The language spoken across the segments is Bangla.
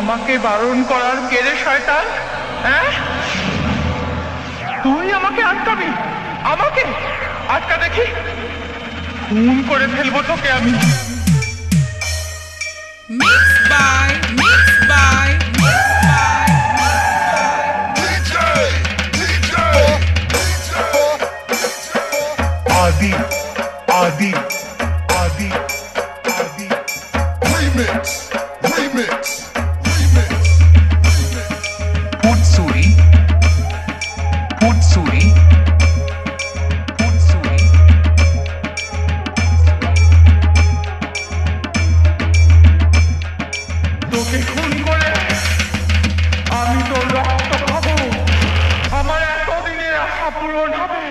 আমাকে বারণ করার কে রে শয়তান? হ্যাঁ, তুই আমাকে আটকাবি? আমাকে আটকা দেখি, খুন করে ফেলবো তোকে আমি। Adi, Adi, Adi, Adi. Remix, remix, remix. Putsuri, Putsuri, Putsuri. তোকে খুন করে আমি তোর রক্ত খাবো, আমার এতদিনের আশা পূরণ হবে।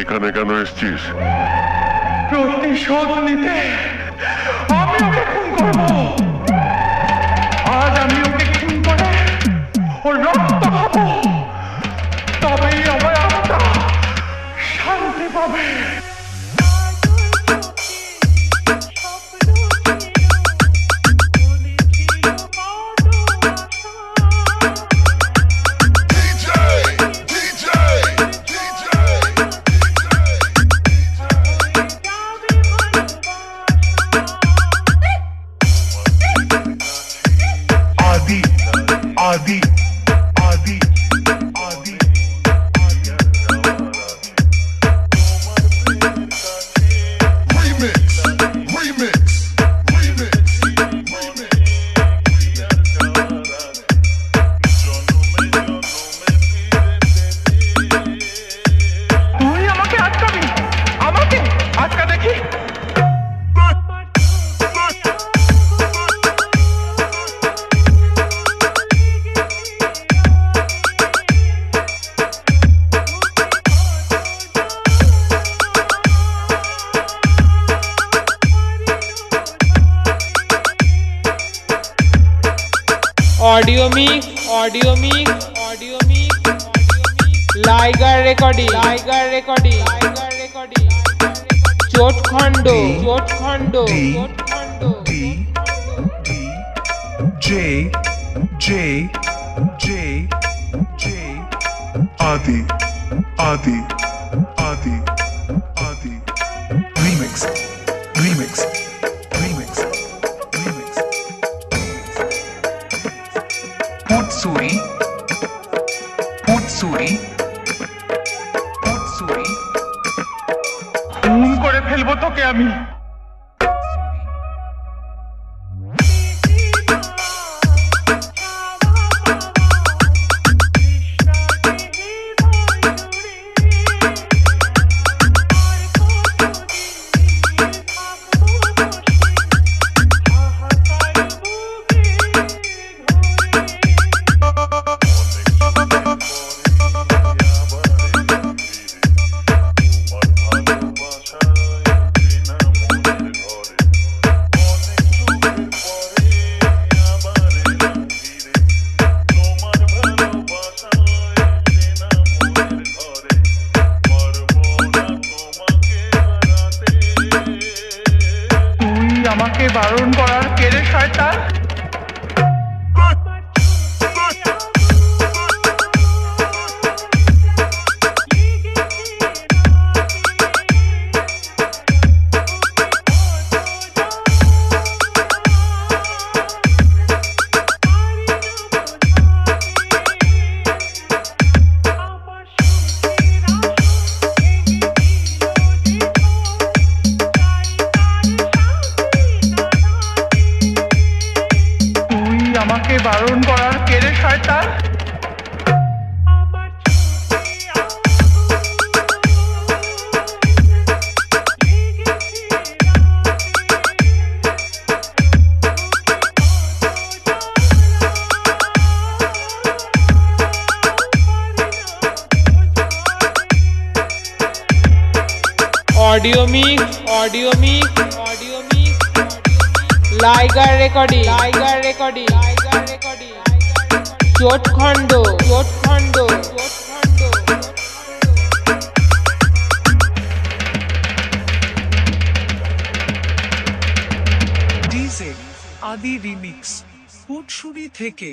এখানে কেন এসেছিস? প্রতিশোধ নিতে। আমি ওকে খুন করবো, আজ আমি ওকে খুন করে ওর রক্ত খাবো, তবেই আমার আত্মা শান্তি পাবে। Adi, Adi, Adi, remix, remix, remix, remix. তুই আমাকে আটকাবি? আমাকে আটকা দেখি। Audio mix, audio mix, audio mix, liger recording, liger recording, liger recording, चोट खंडो, चोट खंडो, चोट खंडो, D, D, J, J, J, J, Adi, Adi, Adi, Adi. Remix, remix, remix, remix. Putsuri, Putsuri, Putsuri. খুন করে ফেলবো তোকে আমি। আমাকে বারণ করার কে রে শয়তান? অডিও মিক্স লাইগার রেকর্ডিং চোটখণ্ড ডিজে আদি রিমিক্স ফুটসুরি থেকে